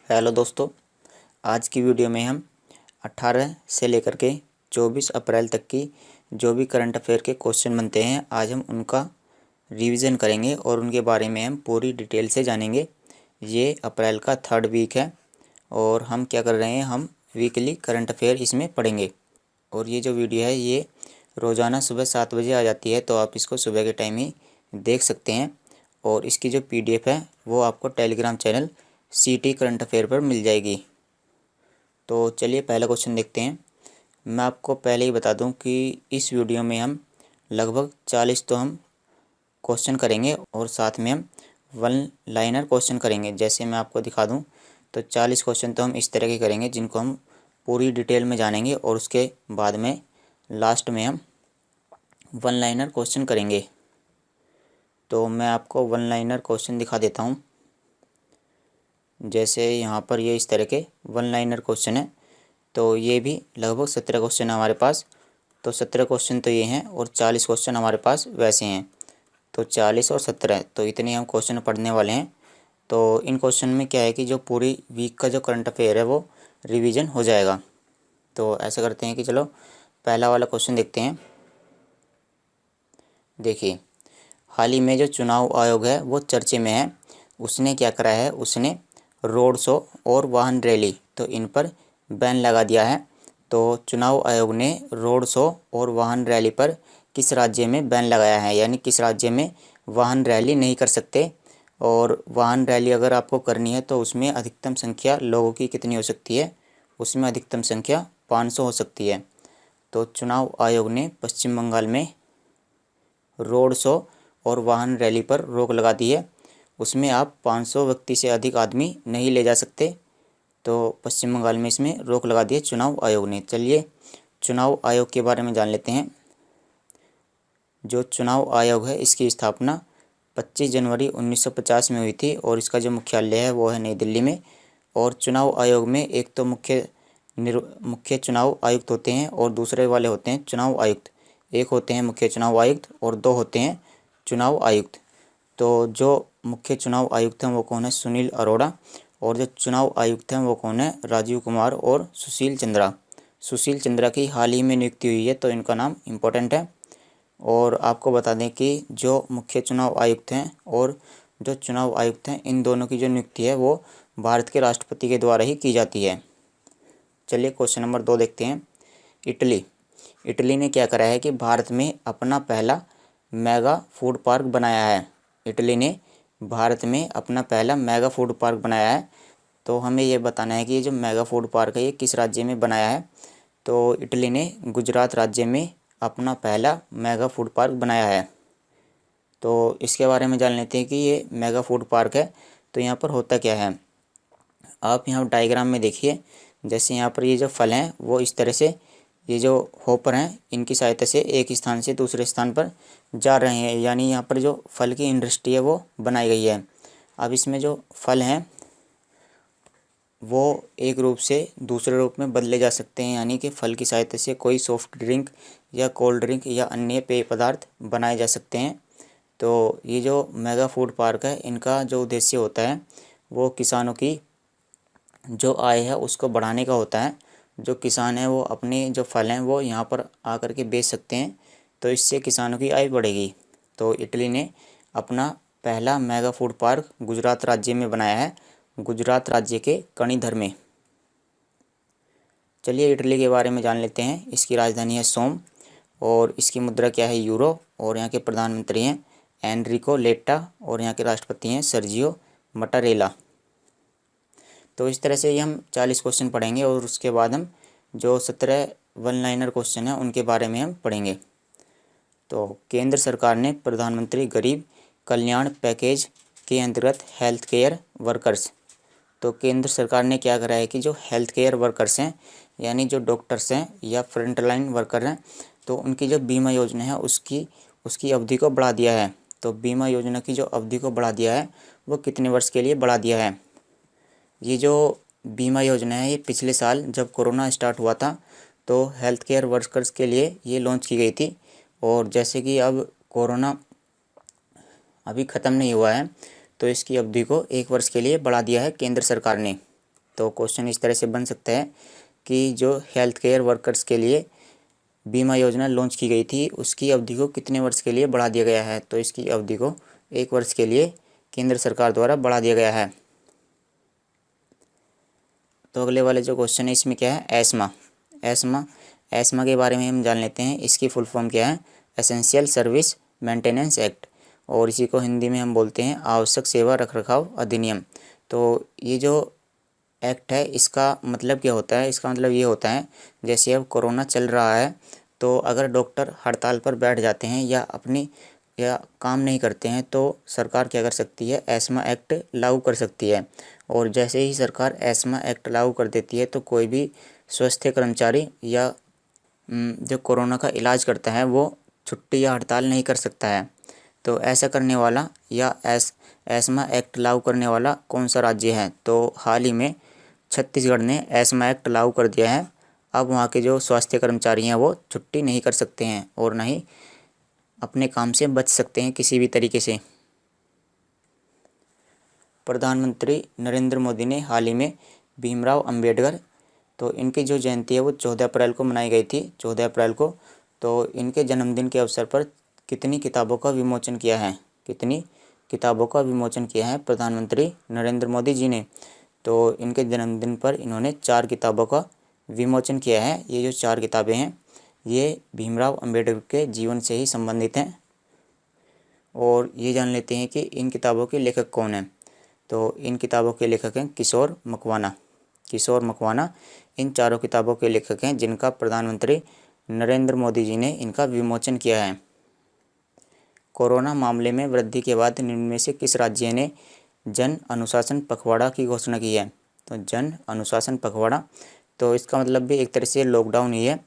Hello दोस्तों, आज की वीडियो में हम 18 से लेकर के 24 अप्रैल तक की जो भी करंट अफेयर के क्वेश्चन बनते हैं, आज हम उनका रिवीजन करेंगे और उनके बारे में हम पूरी डिटेल से जानेंगे। ये अप्रैल का 3rd वीक है और हम क्या कर रहे हैं, हम वीकली करंट अफेयर इसमें पढ़ेंगे। और ये जो वीडियो है ये रोज़ाना सुबह 7 बजे आ जाती है, तो आप इसको सुबह के टाइम ही देख सकते हैं। और इसकी जो PDF है वो आपको Telegram channel CT current affair पर मिल जाएगी। तो चलिए पहला क्वेश्चन देखते हैं। मैं आपको पहले ही बता दूं कि इस वीडियो में हम लगभग 40 तो हम क्वेश्चन करेंगे और साथ में हम वन लाइनर क्वेश्चन करेंगे। जैसे मैं आपको दिखा दूं तो 40 क्वेश्चन तो हम इस तरह के करेंगे जिनको हम पूरी डिटेल में जानेंगे और उसके बाद में लास्ट में हम वन लाइनर क्वेश्चन करेंगे। तो मैं आपको वन लाइनर क्वेश्चन दिखा देता हूँ। जैसे यहाँ पर ये इस तरह के वन लाइनर क्वेश्चन है, तो ये भी लगभग 17 क्वेश्चन है हमारे पास। तो 17 क्वेश्चन तो ये हैं और 40 क्वेश्चन हमारे पास वैसे हैं। तो 40 और 17 तो इतने हम क्वेश्चन पढ़ने वाले हैं। तो इन क्वेश्चन में क्या है कि जो पूरी वीक का जो करंट अफेयर है वो रिवीजन हो जाएगा। तो ऐसा करते हैं कि चलो पहला वाला क्वेश्चन देखते हैं। देखिए, हाल ही में जो चुनाव आयोग है वो चर्चे में है। उसने क्या करा है, उसने रोड शो और वाहन रैली तो इन पर बैन लगा दिया है। तो चुनाव आयोग ने रोड शो और वाहन रैली पर किस राज्य में बैन लगाया है, यानी किस राज्य में वाहन रैली नहीं कर सकते। और वाहन रैली अगर आपको करनी है तो उसमें अधिकतम संख्या लोगों की कितनी हो सकती है, उसमें अधिकतम संख्या 500 हो सकती है। तो चुनाव आयोग ने पश्चिम बंगाल में रोड शो और वाहन रैली पर रोक लगा दी है। उसमें आप 500 व्यक्ति से अधिक आदमी नहीं ले जा सकते। तो पश्चिम बंगाल में इसमें रोक लगा दी है चुनाव आयोग ने। चलिए चुनाव आयोग के बारे में जान लेते हैं। जो चुनाव आयोग है इसकी स्थापना 25 जनवरी 1950 में हुई थी और इसका जो मुख्यालय है वो है नई दिल्ली में। और चुनाव आयोग में एक तो मुख्य चुनाव आयुक्त होते हैं और दूसरे वाले होते हैं चुनाव आयुक्त। एक होते हैं मुख्य चुनाव आयुक्त और 2 होते हैं चुनाव आयुक्त। तो जो मुख्य चुनाव आयुक्त हैं वो कौन है, सुनील अरोड़ा। और जो चुनाव आयुक्त हैं वो कौन है, राजीव कुमार और सुशील चंद्रा। सुशील चंद्रा की हाल ही में नियुक्ति हुई है, तो इनका नाम इम्पोर्टेंट है। और आपको बता दें कि जो मुख्य चुनाव आयुक्त हैं और जो चुनाव आयुक्त हैं इन दोनों की जो नियुक्ति है वो भारत के राष्ट्रपति के द्वारा ही की जाती है। चलिए क्वेश्चन नंबर 2 देखते हैं। इटली ने क्या करा है कि भारत में अपना पहला मेगा फूड पार्क बनाया है। इटली ने भारत में अपना पहला मेगा फूड पार्क बनाया है। तो हमें ये बताना है कि ये जो मेगा फूड पार्क है ये किस राज्य में बनाया है। तो इटली ने गुजरात राज्य में अपना पहला मेगा फूड पार्क बनाया है। तो इसके बारे में जान लेते हैं कि ये मेगा फूड पार्क है तो यहाँ पर होता क्या है। आप यहाँ डायग्राम में देखिए, जैसे यहाँ पर ये जो फल हैं वो इस तरह से, ये जो होपर हैं इनकी सहायता से एक स्थान से दूसरे स्थान पर जा रहे हैं, यानी यहाँ पर जो फल की इंडस्ट्री है वो बनाई गई है। अब इसमें जो फल हैं वो एक रूप से दूसरे रूप में बदले जा सकते हैं, यानी कि फल की सहायता से कोई सॉफ्ट ड्रिंक या कोल्ड ड्रिंक या अन्य पेय पदार्थ बनाए जा सकते हैं। तो ये जो मेगा फूड पार्क है इनका जो उद्देश्य होता है वो किसानों की जो आय है उसको बढ़ाने का होता है। जो किसान हैं वो अपने जो फल हैं वो यहाँ पर आकर के बेच सकते हैं, तो इससे किसानों की आय बढ़ेगी। तो इटली ने अपना पहला मेगा फूड पार्क गुजरात राज्य में बनाया है, गुजरात राज्य के कणीधर में। चलिए इटली के बारे में जान लेते हैं। इसकी राजधानी है सोम और इसकी मुद्रा क्या है, यूरो। और यहाँ के प्रधानमंत्री हैं एनरिको लेट्टा और यहाँ के राष्ट्रपति हैं सर्जियो मटारेला। तो इस तरह से ही हम 40 क्वेश्चन पढ़ेंगे और उसके बाद हम जो 17 वन लाइनर क्वेश्चन हैं उनके बारे में हम पढ़ेंगे। तो केंद्र सरकार ने प्रधानमंत्री गरीब कल्याण पैकेज के अंतर्गत हेल्थ केयर वर्कर्स, तो केंद्र सरकार ने क्या करा है कि जो हेल्थ केयर वर्कर्स हैं यानी जो डॉक्टर्स हैं या फ्रंटलाइन वर्कर हैं, तो उनकी जो बीमा योजना है उसकी अवधि को बढ़ा दिया है। तो बीमा योजना की जो अवधि को बढ़ा दिया है वो कितने वर्ष के लिए बढ़ा दिया है। ये जो बीमा योजना है ये पिछले साल जब कोरोना स्टार्ट हुआ था तो हेल्थ केयर वर्कर्स के लिए ये लॉन्च की गई थी। और जैसे कि अब कोरोना अभी ख़त्म नहीं हुआ है तो इसकी अवधि को 1 वर्ष के लिए बढ़ा दिया है केंद्र सरकार ने। तो क्वेश्चन इस तरह से बन सकता है कि जो हेल्थ केयर वर्कर्स के लिए बीमा योजना लॉन्च की गई थी उसकी अवधि को कितने वर्ष के लिए बढ़ा दिया गया है। तो इसकी अवधि को 1 वर्ष के लिए केंद्र सरकार द्वारा बढ़ा दिया गया है। तो अगले वाले जो क्वेश्चन है इसमें क्या है, एस्मा। एस्मा के बारे में हम जान लेते हैं। इसकी फुल फॉर्म क्या है, एसेंशियल सर्विस मेंटेनेंस एक्ट, और इसी को हिंदी में हम बोलते हैं आवश्यक सेवा रखरखाव अधिनियम। तो ये जो एक्ट है इसका मतलब क्या होता है, इसका मतलब ये होता है जैसे अब कोरोना चल रहा है तो अगर डॉक्टर हड़ताल पर बैठ जाते हैं या काम नहीं करते हैं तो सरकार क्या कर सकती है, एस्मा एक्ट लागू कर सकती है। और जैसे ही सरकार एस्मा एक्ट लागू कर देती है तो कोई भी स्वास्थ्य कर्मचारी या जो कोरोना का इलाज करता है वो छुट्टी या हड़ताल नहीं कर सकता है। तो ऐसा करने वाला या एस्मा एक्ट लागू करने वाला कौन सा राज्य है, तो हाल ही में छत्तीसगढ़ ने एस्मा एक्ट लागू कर दिया है। अब वहाँ के जो स्वास्थ्य कर्मचारी हैं वो छुट्टी नहीं कर सकते हैं और ना ही अपने काम से बच सकते हैं किसी भी तरीके से। प्रधानमंत्री नरेंद्र मोदी ने हाल ही में भीमराव अंबेडकर, तो इनकी जो जयंती है वो 14 अप्रैल को मनाई गई थी, 14 अप्रैल को। तो इनके जन्मदिन के अवसर पर कितनी किताबों का विमोचन किया है, कितनी किताबों का विमोचन किया है प्रधानमंत्री नरेंद्र मोदी जी ने। तो इनके जन्मदिन पर इन्होंने 4 किताबों का विमोचन किया है। ये जो 4 किताबें हैं ये भीमराव अंबेडकर के जीवन से ही संबंधित हैं। और ये जान लेते हैं कि इन किताबों के लेखक कौन हैं। तो इन किताबों के लेखक हैं किशोर मकवाना। किशोर मकवाना इन चारों किताबों के लेखक हैं जिनका प्रधानमंत्री नरेंद्र मोदी जी ने इनका विमोचन किया है। कोरोना मामले में वृद्धि के बाद निम्न में से किस राज्य ने जन अनुशासन पखवाड़ा की घोषणा की है। तो जन अनुशासन पखवाड़ा, तो इसका मतलब भी एक तरह से लॉकडाउन ही है।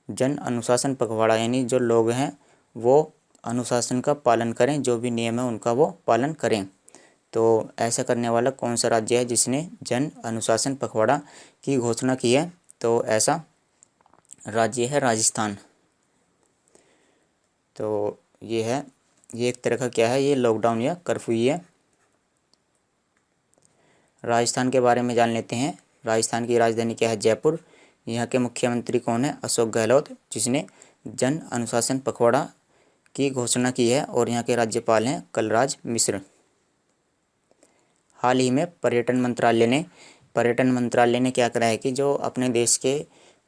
जन अनुशासन पखवाड़ा यानी जो लोग हैं वो अनुशासन का पालन करें, जो भी नियम है उनका वो पालन करें। तो ऐसा करने वाला कौन सा राज्य है जिसने जन अनुशासन पखवाड़ा की घोषणा की है, तो ऐसा राज्य है राजस्थान। तो ये एक तरह का क्या है, ये लॉकडाउन या कर्फ्यू ही है। राजस्थान के बारे में जान लेते हैं। राजस्थान की राजधानी क्या है, जयपुर। यहाँ के मुख्यमंत्री कौन है, अशोक गहलोत, जिसने जन अनुशासन पखवाड़ा की घोषणा की है। और यहाँ के राज्यपाल हैं कलराज मिश्र। हाल ही में पर्यटन मंत्रालय ने क्या करा है कि जो अपने देश के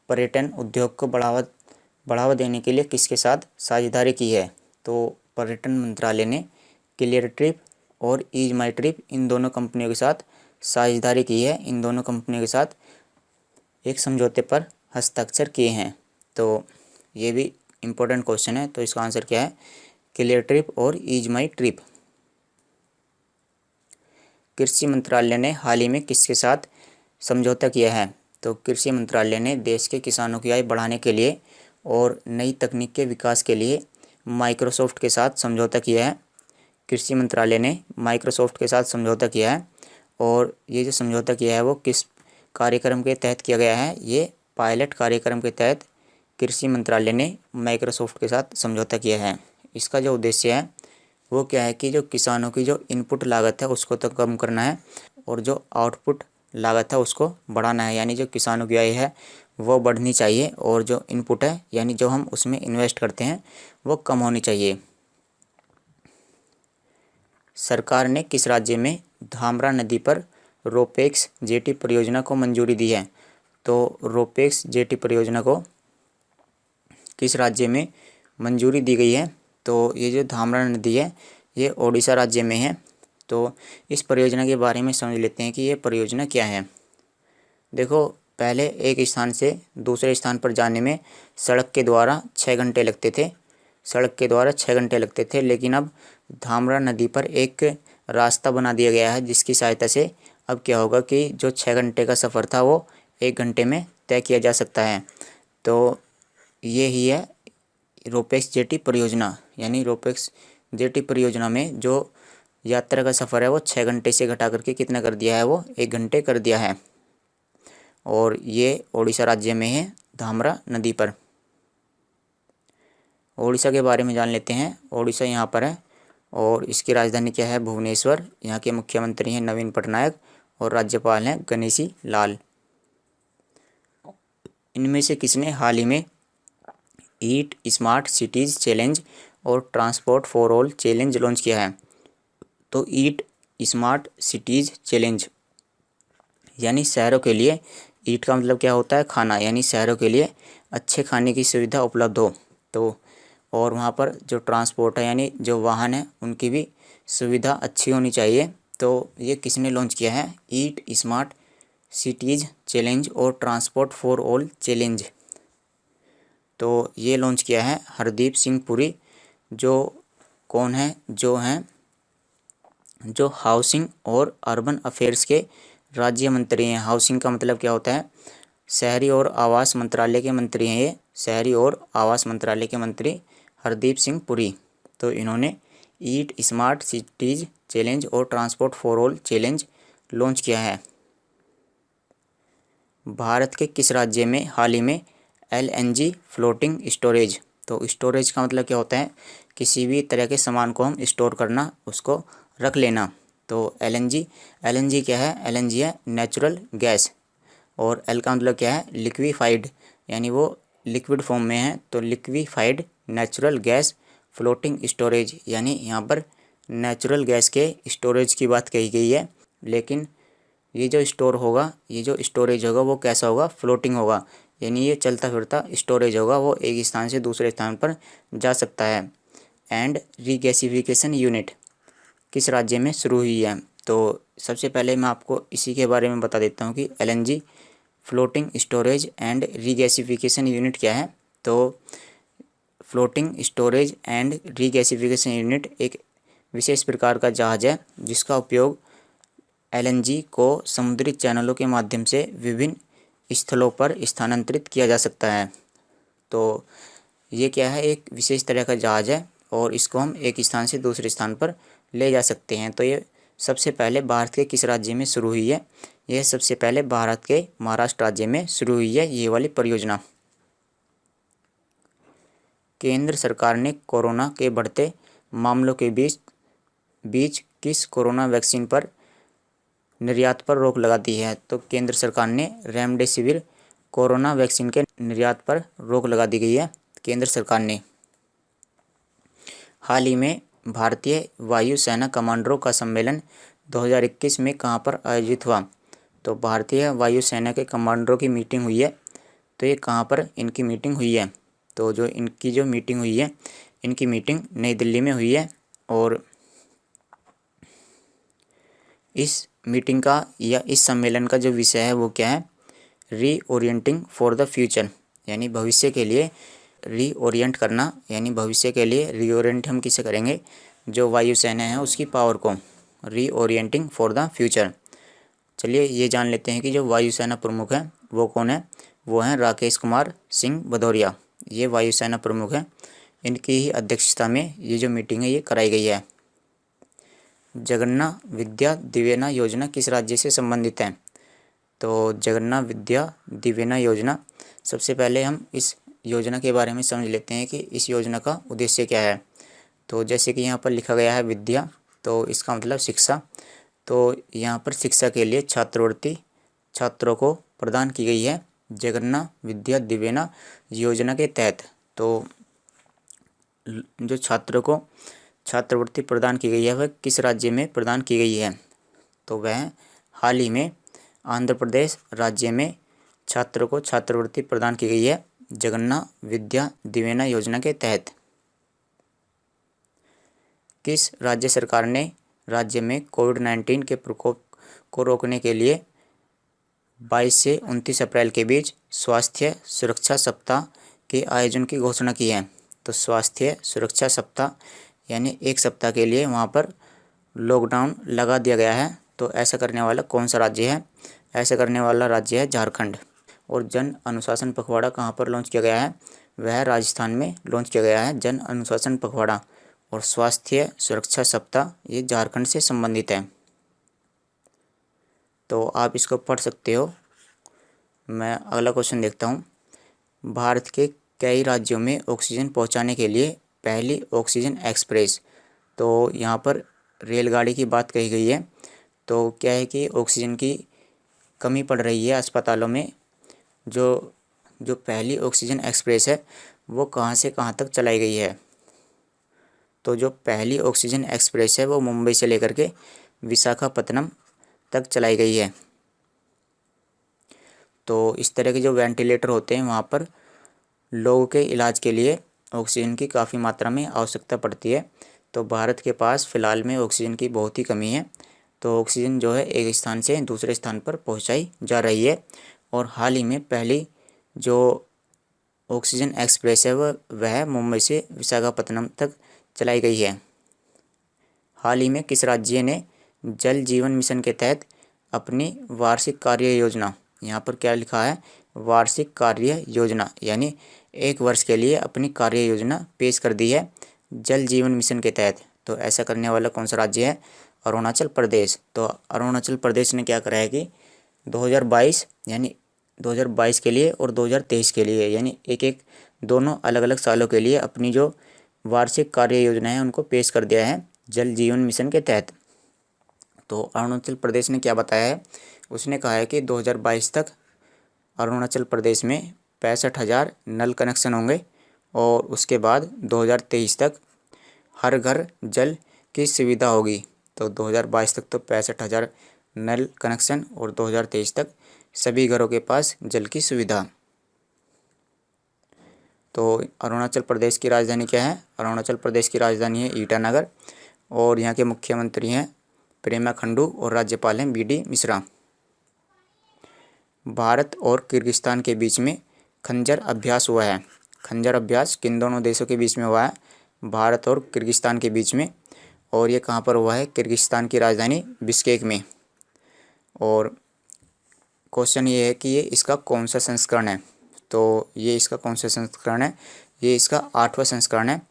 पर्यटन उद्योग को बढ़ावा देने के लिए किसके साथ साझेदारी की है। तो पर्यटन मंत्रालय ने क्लियर ट्रिप और ईज माई ट्रिप इन दोनों कंपनियों के साथ साझेदारी की है। इन दोनों कंपनियों के साथ एक समझौते पर हस्ताक्षर किए हैं। तो ये भी इम्पोर्टेंट क्वेश्चन है। तो इसका आंसर क्या है, क्लियर ट्रिप और ईज माई ट्रिप। कृषि मंत्रालय ने हाल ही में किसके साथ समझौता किया है। तो कृषि मंत्रालय ने देश के किसानों की आय बढ़ाने के लिए और नई तकनीक के विकास के लिए माइक्रोसॉफ्ट के साथ समझौता किया है। कृषि मंत्रालय ने माइक्रोसॉफ्ट के साथ समझौता किया है। और ये जो समझौता किया है वो किस कार्यक्रम के तहत किया गया है, ये पायलट कार्यक्रम के तहत कृषि मंत्रालय ने माइक्रोसॉफ्ट के साथ समझौता किया है। इसका जो उद्देश्य है वो क्या है कि जो किसानों की जो इनपुट लागत है उसको तो कम करना है और जो आउटपुट लागत है उसको बढ़ाना है। यानी जो किसानों की आय है वो बढ़नी चाहिए और जो इनपुट है यानी जो हम उसमें इन्वेस्ट करते हैं वो कम होनी चाहिए। सरकार ने किस राज्य में धामरा नदी पर रोपेक्स जेटी परियोजना को मंजूरी दी है। तो रोपेक्स जेटी परियोजना को किस राज्य में मंजूरी दी गई है। तो ये जो धामरा नदी है ये ओडिशा राज्य में है। तो इस परियोजना के बारे में समझ लेते हैं कि ये परियोजना क्या है। देखो, पहले एक स्थान से दूसरे स्थान पर जाने में सड़क के द्वारा 6 घंटे लगते थे, लेकिन अब धामरा नदी पर एक रास्ता बना दिया गया है जिसकी सहायता से अब क्या होगा कि जो 6 घंटे का सफ़र था वो 1 घंटे में तय किया जा सकता है। तो ये ही है रोपेक्स जेटी परियोजना। यानी रोपेक्स जेटी परियोजना में जो यात्रा का सफ़र है वो 6 घंटे से घटा करके कितना कर दिया है, वो 1 घंटे कर दिया है। और ये ओडिशा राज्य में है, धामरा नदी पर। ओडिशा के बारे में जान लेते हैं। ओडिशा यहाँ पर है और इसकी राजधानी क्या है, भुवनेश्वर। यहाँ के मुख्यमंत्री हैं नवीन पटनायक और राज्यपाल हैं गणेशी लाल। इनमें से किसने हाल ही में ईट स्मार्ट सिटीज चैलेंज और transport for all challenge launch किया है? तो ईट स्मार्ट सिटीज चैलेंज यानी शहरों के लिए, ईट का मतलब क्या होता है? खाना, यानी शहरों के लिए अच्छे खाने की सुविधा उपलब्ध हो। तो और वहाँ पर जो ट्रांसपोर्ट है यानी जो वाहन है उनकी भी सुविधा अच्छी होनी चाहिए। तो ये किसने लॉन्च किया है? ईट स्मार्ट सिटीज चैलेंज और ट्रांसपोर्ट फॉर ऑल चैलेंज। तो ये लॉन्च किया है हरदीप सिंह पुरी, जो कौन है? जो हाउसिंग और अर्बन अफेयर्स के राज्य मंत्री हैं। हाउसिंग का मतलब क्या होता है? शहरी और आवास मंत्रालय के मंत्री हैं ये, शहरी और आवास मंत्रालय के मंत्री हरदीप सिंह पुरी। तो इन्होंने ईट स्मार्ट सिटीज चैलेंज और transport for all challenge launch किया है। भारत के किस राज्य में हाल ही में LNG फ्लोटिंग स्टोरेज? तो स्टोरेज का मतलब क्या होता है? किसी भी तरह के सामान को हम स्टोर करना, उसको रख लेना। तो LNG क्या है? LNG है नेचुरल गैस, और L का मतलब क्या है? लिक्विफाइड, यानी वो लिक्विड फॉर्म में है। तो liquefied natural gas floating storage, यानी यहाँ पर नेचुरल गैस के स्टोरेज की बात कही गई है। लेकिन ये जो स्टोरेज होगा वो कैसा होगा? फ्लोटिंग होगा, यानी ये चलता फिरता स्टोरेज होगा, वो एक स्थान से दूसरे स्थान पर जा सकता है। एंड रीगैसिफिकेशन यूनिट किस राज्य में शुरू हुई है? तो सबसे पहले मैं आपको इसी के बारे में बता देता हूँ कि LNG floating storage and regasification unit क्या है। तो floating storage and regasification unit एक विशेष प्रकार का जहाज है जिसका उपयोग LNG को समुद्री चैनलों के माध्यम से विभिन्न स्थलों पर स्थानांतरित किया जा सकता है। तो ये क्या है? एक विशेष तरह का जहाज है और इसको हम एक स्थान से दूसरे स्थान पर ले जा सकते हैं। तो ये सबसे पहले भारत के किस राज्य में शुरू हुई है? यह सबसे पहले भारत के महाराष्ट्र राज्य में शुरू हुई है ये वाली परियोजना। केंद्र सरकार ने कोरोना के बढ़ते मामलों के बीच किस कोरोना वैक्सीन पर निर्यात पर रोक लगा दी है? तो केंद्र सरकार ने रेमडेसिविर कोरोना वैक्सीन के निर्यात पर रोक लगा दी गई है केंद्र सरकार ने। हाल ही में भारतीय वायु सेना कमांडरों का सम्मेलन 2021 में कहां पर आयोजित हुआ? तो भारतीय वायु सेना के कमांडरों की मीटिंग हुई है। तो ये कहां पर इनकी मीटिंग हुई है? तो जो इनकी मीटिंग हुई है, इनकी मीटिंग नई दिल्ली में हुई है। और इस मीटिंग का या इस सम्मेलन का जो विषय है वो क्या है? रीओरिएंटिंग फॉर द फ्यूचर, यानी भविष्य के लिए रीओरिएंट करना, यानी भविष्य के लिए रीओरिएंट हम किसे करेंगे? जो वायुसेना है उसकी पावर को, रीओरिएंटिंग फॉर द फ्यूचर। चलिए ये जान लेते हैं कि जो वायुसेना प्रमुख हैं वो कौन है? वो हैं राकेश कुमार सिंह भदौरिया, ये वायुसेना प्रमुख हैं। इनकी ही अध्यक्षता में ये जो मीटिंग है ये कराई गई है। जगन्नाथ विद्या दिवेना योजना किस राज्य से संबंधित है? तो जगन्नाथ विद्या दिवेना योजना, सबसे पहले हम इस योजना के बारे में समझ लेते हैं कि इस योजना का उद्देश्य क्या है। तो जैसे कि यहाँ पर लिखा गया है विद्या, तो इसका मतलब शिक्षा। तो यहाँ पर शिक्षा के लिए छात्रवृत्ति छात्रों को प्रदान की गई है जगन्नाथ विद्या दिवेना योजना के तहत। तो जो छात्रों को छात्रवृत्ति प्रदान की गई है वह किस राज्य में प्रदान की गई है? तो वह हाल ही में आंध्र प्रदेश राज्य में छात्रों को छात्रवृत्ति प्रदान की गई है जगन्नाथ विद्या दिवेना योजना के तहत। किस राज्य सरकार ने राज्य में कोविड-19 के प्रकोप को रोकने के लिए 22 से 29 अप्रैल के बीच स्वास्थ्य सुरक्षा सप्ताह के आयोजन की घोषणा की है? तो स्वास्थ्य सुरक्षा सप्ताह यानी एक सप्ताह के लिए वहाँ पर लॉकडाउन लगा दिया गया है। तो ऐसा करने वाला कौन सा राज्य है? ऐसा करने वाला राज्य है झारखंड। और जन अनुशासन पखवाड़ा कहाँ पर लॉन्च किया गया है? वह राजस्थान में लॉन्च किया गया है जन अनुशासन पखवाड़ा। और स्वास्थ्य सुरक्षा सप्ताह ये झारखंड से संबंधित है। तो आप इसको पढ़ सकते हो। मैं अगला क्वेश्चन देखता हूँ। भारत के कई राज्यों में ऑक्सीजन पहुँचाने के लिए पहली ऑक्सीजन एक्सप्रेस, तो यहाँ पर रेलगाड़ी की बात कही गई है। तो क्या है कि ऑक्सीजन की कमी पड़ रही है अस्पतालों में। जो जो पहली ऑक्सीजन एक्सप्रेस है वो कहाँ से कहाँ तक चलाई गई है? तो जो पहली ऑक्सीजन एक्सप्रेस है वो मुंबई से लेकर के विशाखापत्तनम तक चलाई गई है। तो इस तरह के जो वेंटिलेटर होते हैं वहाँ पर लोगों के इलाज के लिए ऑक्सीजन की काफ़ी मात्रा में आवश्यकता पड़ती है। तो भारत के पास फ़िलहाल में ऑक्सीजन की बहुत ही कमी है। तो ऑक्सीजन जो है एक स्थान से दूसरे स्थान पर पहुंचाई जा रही है। और हाल ही में पहली जो ऑक्सीजन एक्सप्रेस है वह मुंबई से विशाखापत्तनम तक चलाई गई है। हाल ही में किस राज्य ने जल जीवन मिशन के तहत अपनी वार्षिक कार्य योजना, यहाँ पर क्या लिखा है, वार्षिक कार्य योजना, यानी एक वर्ष के लिए अपनी कार्य योजना पेश कर दी है जल जीवन मिशन के तहत। तो ऐसा करने वाला कौन सा राज्य है? अरुणाचल प्रदेश। तो अरुणाचल प्रदेश ने क्या करा है कि 2022 यानी 2022 के लिए और 2023 के लिए, यानी एक एक दोनों अलग अलग सालों के लिए अपनी जो वार्षिक कार्य योजना है उनको पेश कर दिया है जल जीवन मिशन के तहत। तो अरुणाचल प्रदेश ने क्या बताया है? उसने कहा है कि 2022 तक अरुणाचल प्रदेश में 65,000 नल कनेक्शन होंगे और उसके बाद 2023 तक हर घर जल की सुविधा होगी। तो 2022 तक तो 65,000 नल कनेक्शन और 2023 तक सभी घरों के पास जल की सुविधा। तो अरुणाचल प्रदेश की राजधानी क्या है? अरुणाचल प्रदेश की राजधानी है ईटानगर और यहाँ के मुख्यमंत्री हैं पेमा खांडू और राज्यपाल हैं बी.डी. मिश्रा। भारत और किर्गिस्तान के बीच में खंजर अभ्यास हुआ है। खंजर अभ्यास किन दोनों देशों के बीच में हुआ है? भारत और किर्गिस्तान के बीच में। और ये कहाँ पर हुआ है? किर्गिस्तान की राजधानी बिश्केक में। और क्वेश्चन ये है कि ये इसका कौन सा संस्करण है? तो ये इसका कौन सा संस्करण है? ये इसका 8वां संस्करण है।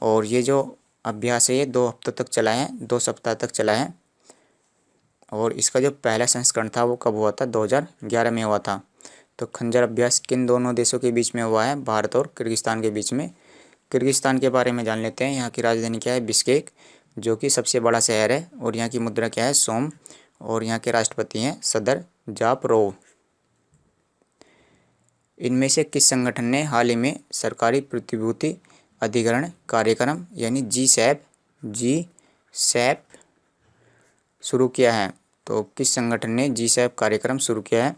और ये जो अभ्यास है ये 2 हफ्तों तक चला है, 2 सप्ताह तक चला है। और इसका जो पहला संस्करण था वो कब हुआ था? 2011 में हुआ था। तो खंजर अभ्यास किन दोनों देशों के बीच में हुआ है? भारत और किर्गिस्तान के बीच में। किर्गिस्तान के बारे में जान लेते हैं। यहाँ की राजधानी क्या है? बिश्केक, जो कि सबसे बड़ा शहर है। और यहाँ की मुद्रा क्या है? सोम। और यहाँ के राष्ट्रपति हैं सदर जापरोव। इनमें से किस संगठन ने हाल ही में सरकारी प्रतिभूति अधिग्रहण कार्यक्रम यानी जी सैप शुरू किया है? तो किस संगठन ने जी सैप कार्यक्रम शुरू किया है?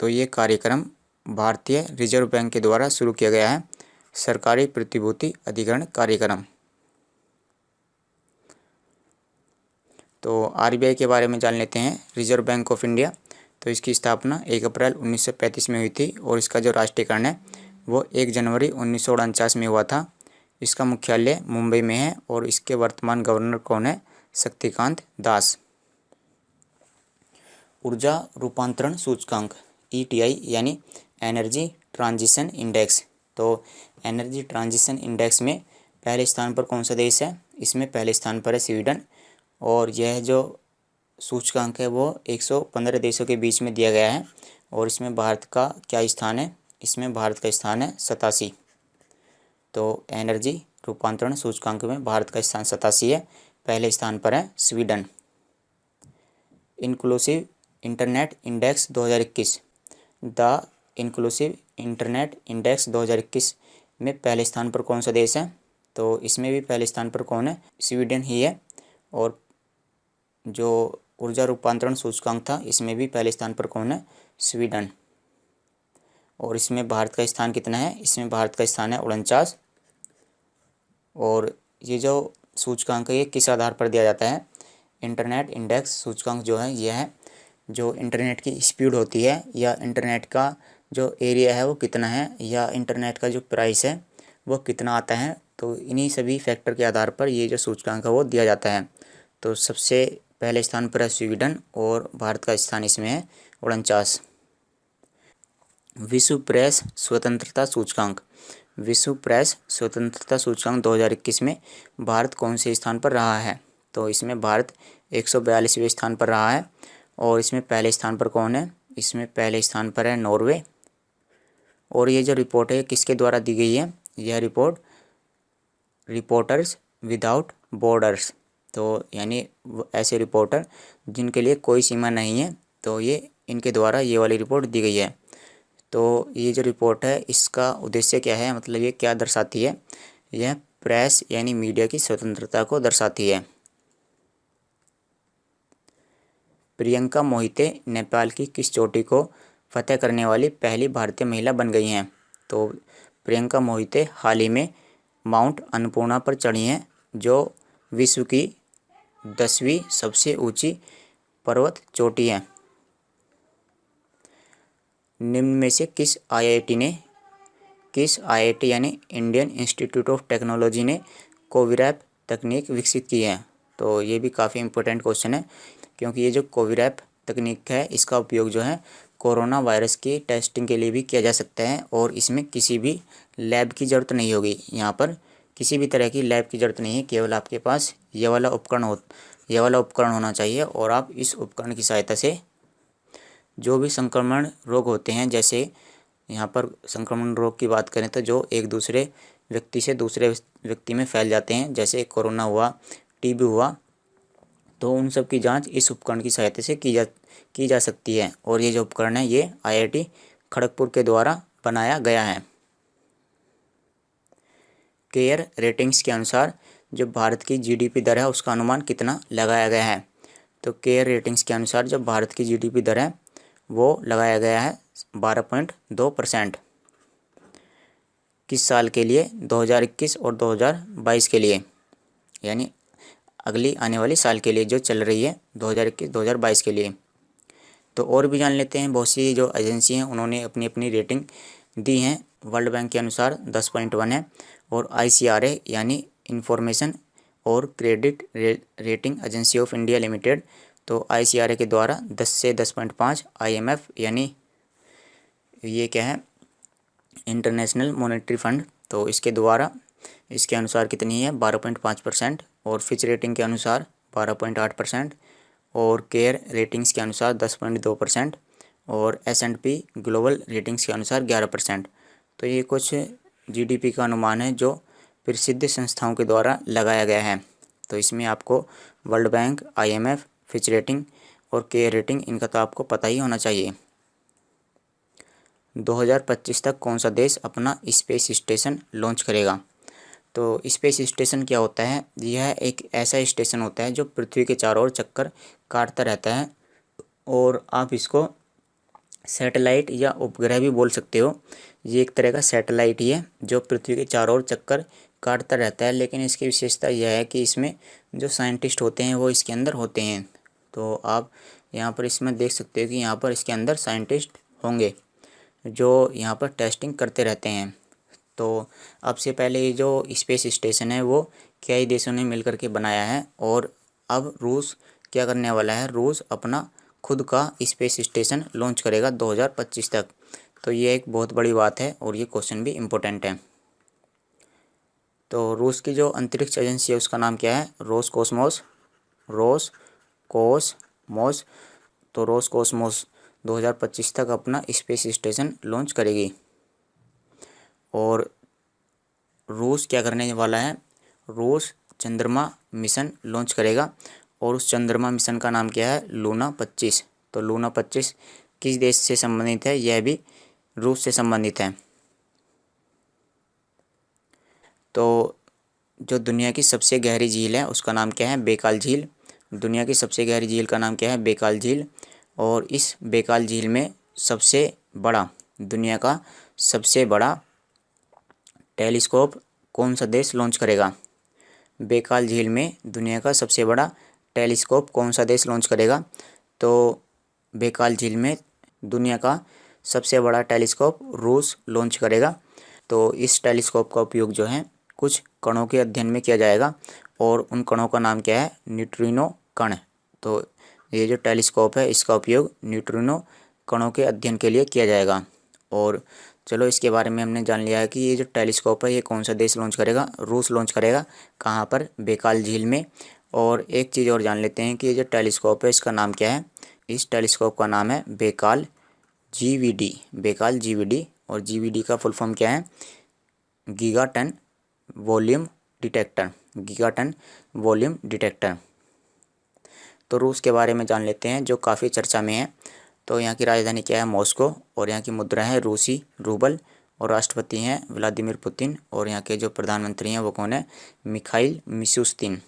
तो ये कार्यक्रम भारतीय रिजर्व बैंक के द्वारा शुरू किया गया है, सरकारी प्रतिभूति अधिग्रहण कार्यक्रम। तो आरबीआई के बारे में जान लेते हैं। रिजर्व बैंक ऑफ इंडिया, तो इसकी स्थापना 1 अप्रैल 1935 में हुई थी और इसका जो राष्ट्रीयकरण है वो 1 जनवरी 1949 में हुआ था। इसका मुख्यालय मुंबई में है और इसके वर्तमान गवर्नर कौन है? शक्तिकांत दास। ऊर्जा रूपांतरण सूचकांक ईटीआई यानी एनर्जी ट्रांजिशन इंडेक्स। तो एनर्जी ट्रांजिशन इंडेक्स में पहले स्थान पर कौन सा देश है? इसमें पहले स्थान पर है स्वीडन। और यह जो सूचकांक है वो 115 देशों के बीच में दिया गया है। और इसमें भारत का क्या स्थान है? इसमें भारत का स्थान है 87। तो एनर्जी रूपांतरण सूचकांक में भारत का स्थान 87 है, पहले स्थान पर है Sweden. Inclusive internet index 2021, the inclusive internet index 2021 में पहले स्थान पर कौन सा देश है? तो इसमें भी पहले स्थान पर कौन है? स्वीडन ही है। और जो ऊर्जा रूपांतरण सूचकांक था इसमें भी पहले स्थान पर कौन है? स्वीडन। और इसमें भारत का स्थान कितना है? इसमें भारत का स्थान है 49। और ये जो सूचकांक है ये किस आधार पर दिया जाता है? इंटरनेट इंडेक्स सूचकांक जो है यह है जो इंटरनेट की स्पीड होती है या इंटरनेट का जो एरिया है वो कितना है या इंटरनेट का जो प्राइस है वो कितना आता है। तो इन्हीं सभी फैक्टर के आधार पर ये जो सूचकांक है वो दिया जाता है। तो सबसे पहले स्थान पर है स्वीडन और भारत का स्थान इसमें है 49। विश्व प्रेस स्वतंत्रता सूचकांक, विश्व प्रेस स्वतंत्रता सूचकांक 2021 में भारत कौन से स्थान पर रहा है? तो इसमें भारत 142वें स्थान पर रहा है। और इसमें पहले स्थान पर कौन है? इसमें पहले स्थान पर है नॉर्वे। और ये जो रिपोर्ट है किसके द्वारा दी गई है? यह रिपोर्ट रिपोर्टर्स विदाउट बॉर्डर्स, तो यानी ऐसे रिपोर्टर जिनके लिए कोई सीमा नहीं है, तो ये इनके द्वारा ये वाली रिपोर्ट दी गई है। तो ये जो रिपोर्ट है इसका उद्देश्य क्या है, मतलब ये क्या दर्शाती है, यह प्रेस यानी मीडिया की स्वतंत्रता को दर्शाती है। प्रियंका मोहिते नेपाल की किस चोटी को फतह करने वाली पहली भारतीय महिला बन गई हैं? तो प्रियंका मोहिते हाल ही में माउंट अन्नपूर्णा पर चढ़ी हैं, जो विश्व की 10वीं सबसे ऊंची पर्वत चोटी है। निम्न में से किस आईआईटी यानी इंडियन इंस्टीट्यूट ऑफ टेक्नोलॉजी ने कोविरैप तकनीक विकसित की है? तो ये भी काफ़ी इंपॉर्टेंट क्वेश्चन है, क्योंकि ये जो कोविरैप तकनीक है इसका उपयोग जो है कोरोना वायरस की टेस्टिंग के लिए भी किया जा सकता है, और इसमें किसी भी लैब की ज़रूरत नहीं होगी। यहाँ पर किसी भी तरह की लैब की ज़रूरत नहीं है, केवल आपके पास ये वाला उपकरण होना चाहिए, और आप इस उपकरण की सहायता से जो भी संक्रमण रोग होते हैं, जैसे यहाँ पर संक्रमण रोग की बात करें तो जो एक दूसरे व्यक्ति से दूसरे व्यक्ति में फैल जाते हैं, जैसे कोरोना हुआ, टीबी हुआ, तो उन सब की जांच इस उपकरण की सहायता से की जा सकती है। और ये जो उपकरण है ये आईआईटी खड़गपुर के द्वारा बनाया गया है। केयर रेटिंग्स के अनुसार जो भारत की जीडीपी दर है उसका अनुमान कितना लगाया गया है? तो केयर रेटिंग्स के अनुसार जो भारत की जीडीपी दर है वो लगाया गया है 12.2%। किस साल के लिए? 2021 और 2022 के लिए, यानी अगली आने वाली साल के लिए जो चल रही है 2021-2022 के लिए। तो और भी जान लेते हैं, बहुत सी जो एजेंसी हैं उन्होंने अपनी अपनी रेटिंग दी हैं। वर्ल्ड बैंक के अनुसार 10.1 है, और आईसीआरए यानी इंफॉर्मेशन और credit rating agency of India limited, तो आईसीआरए के द्वारा 10 से 10.5, आईएमएफ यानी ये क्या है, इंटरनेशनल मॉनेटरी फंड, तो इसके द्वारा इसके अनुसार कितनी है 12.5%, और फिच रेटिंग के अनुसार 12.8%, और केयर रेटिंग्स के अनुसार 10.2%, और एस&पी ग्लोबल रेटिंग्स के अनुसार 11%। तो ये कुछ जीडीपी का अनुमान है जो प्रसिद्ध संस्थाओं के द्वारा लगाया गया है। तो इसमें आपको world bank, IMF, Fitch rating और केयर रेटिंग, इनका तो आपको पता ही होना चाहिए। 2025 तक कौन सा देश अपना स्पेस स्टेशन लॉन्च करेगा? तो स्पेस स्टेशन क्या होता है? यह एक ऐसा स्टेशन होता है जो पृथ्वी के चारों ओर चक्कर काटता रहता है, और आप इसको सैटेलाइट या उपग्रह भी बोल सकते हो। ये एक तरह का सैटेलाइट ही है जो पृथ्वी के चारों ओर चक्कर काटता रहता है, लेकिन इसकी विशेषता यह है कि इसमें जो साइंटिस्ट होते हैं वो इसके अंदर होते हैं। तो आप यहाँ पर इसमें देख सकते हो कि यहाँ पर इसके अंदर साइंटिस्ट होंगे जो यहाँ पर टेस्टिंग करते रहते हैं। तो अब से पहले ये जो स्पेस स्टेशन है वो कई देशों ने मिलकर के बनाया है, और अब रूस क्या करने वाला है, रूस अपना खुद का स्पेस स्टेशन लॉन्च करेगा 2025 तक। तो ये एक बहुत बड़ी बात है, और ये क्वेश्चन भी इम्पोर्टेंट है। तो रूस की जो अंतरिक्ष एजेंसी है उसका नाम क्या है? रोसकोसमोस। तो रोसकोसमोस 2025 तक अपना स्पेस स्टेशन लॉन्च करेगी। और रूस क्या करने वाला है? रूस चंद्रमा मिशन लॉन्च करेगा, और उस चंद्रमा मिशन का नाम क्या है? लूना 25। तो लूना 25 किस देश से संबंधित है? यह भी रूस से संबंधित है। तो जो दुनिया की सबसे गहरी झील है उसका नाम क्या है? बेकाल झील। दुनिया की सबसे गहरी झील का नाम क्या है? बेकाल झील। और इस बेकाल झील में दुनिया का सबसे बड़ा टेलीस्कोप कौन सा देश लॉन्च करेगा? बेकाल झील में दुनिया का सबसे बड़ा टेलीस्कोप कौन सा देश लॉन्च करेगा? तो बेकाल झील में दुनिया का सबसे बड़ा टेलीस्कोप रूस लॉन्च करेगा। तो इस टेलीस्कोप का उपयोग जो है कुछ कणों के अध्ययन में किया जाएगा, और उन कणों का नाम क्या है? न्यूट्रिनो कण। तो ये जो टेलीस्कोप है इसका उपयोग न्यूट्रिनो कणों के अध्ययन के लिए किया जाएगा। और चलो इसके बारे में हमने जान लिया है कि ये जो टेलीस्कोप है ये कौन सा देश लॉन्च करेगा? रूस लॉन्च करेगा। कहाँ पर? बेकाल झील में। और एक चीज़ और जान लेते हैं कि ये जो टेलीस्कोप है इसका नाम क्या है? इस टेलीस्कोप का नाम है बेकाल जीवीडी। बेकाल जीवीडी, और जीवीडी का फुल फॉर्म क्या है? Gigaton volume detector. Gigaton volume detector. तो रूस के बारे में जान लेते हैं जो काफ़ी चर्चा में है। तो यहाँ की राजधानी क्या है? मॉस्को। और यहाँ की मुद्रा है रूसी रूबल। और राष्ट्रपति हैं व्लादिमीर पुतिन। और यहाँ के जो प्रधानमंत्री हैं वो कौन है? Mikhail Mishustin.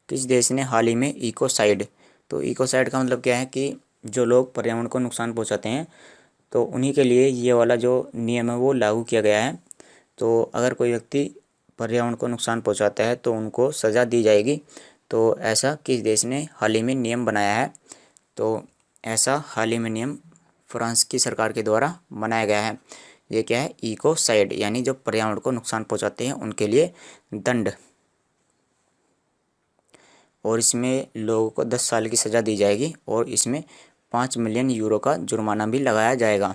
किस देश ने हाल ही में इकोसाइड, तो इकोसाइड का मतलब क्या है कि जो लोग पर्यावरण को नुकसान पहुंचाते हैं तो उन्हीं के लिए ये वाला जो नियम है वो लागू किया गया है। तो अगर कोई व्यक्ति पर्यावरण को नुकसान पहुंचाता है तो उनको सज़ा दी जाएगी। तो ऐसा किस देश ने हाल ही में नियम बनाया है? तो ऐसा हाल ही में नियम फ्रांस की सरकार के द्वारा बनाया गया है। ये क्या है? इकोसाइड, यानी जो पर्यावरण को नुकसान पहुंचाते हैं उनके लिए दंड। और इसमें लोगों को 10 साल की सज़ा दी जाएगी और इसमें 5 मिलियन यूरो का जुर्माना भी लगाया जाएगा।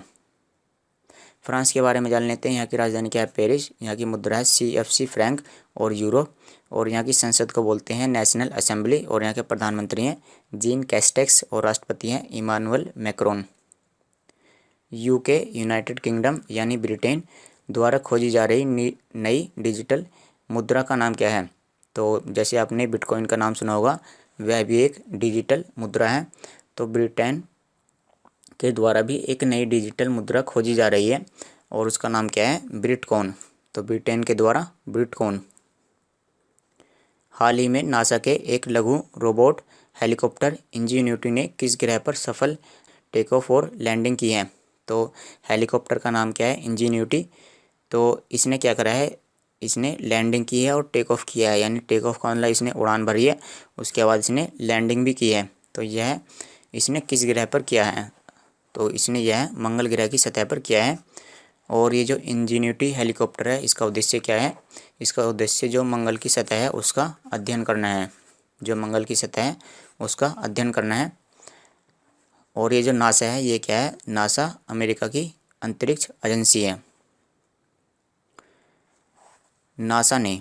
फ्रांस के बारे में जान लेते हैं। यहाँ की राजधानी क्या है? पेरिस। यहाँ की मुद्रा है CFC फ्रैंक और यूरो। और यहाँ की संसद को बोलते हैं नेशनल असेंबली। और यहाँ के प्रधानमंत्री हैं जीन कैस्टेक्स और राष्ट्रपति हैं Emmanuel Macron. UK United Kingdom यानी ब्रिटेन द्वारा खोजी जा रही नई डिजिटल मुद्रा का नाम क्या है? तो जैसे आपने बिटकॉइन का नाम सुना होगा, वह भी एक डिजिटल मुद्रा है। तो ब्रिटेन के द्वारा भी एक नई डिजिटल मुद्रा खोजी जा रही है और उसका नाम क्या है? ब्रिटकॉइन। तो ब्रिटेन के द्वारा ब्रिटकॉइन। हाल ही में नासा के एक लघु रोबोट हेलीकॉप्टर इंजीन्यूटी ने किस ग्रह पर सफल टेक ऑफ और लैंडिंग की है? तो हेलीकॉप्टर का नाम क्या है? इंजीन्यूटी। तो इसने क्या करा है? इसने लैंडिंग की है और टेक ऑफ किया है, यानी टेक ऑफ का मतलब इसने उड़ान भरी है, उसके बाद इसने लैंडिंग भी की है। तो यह इसने किस ग्रह पर किया है? तो इसने यह मंगल ग्रह की सतह पर किया है। और ये जो इंजीन्यूटी हेलीकॉप्टर है इसका उद्देश्य क्या है? इसका उद्देश्य जो मंगल की सतह है उसका अध्ययन करना है। जो मंगल की सतह है उसका अध्ययन करना है। और ये जो नासा है ये क्या है? नासा अमेरिका की अंतरिक्ष एजेंसी है। नासा के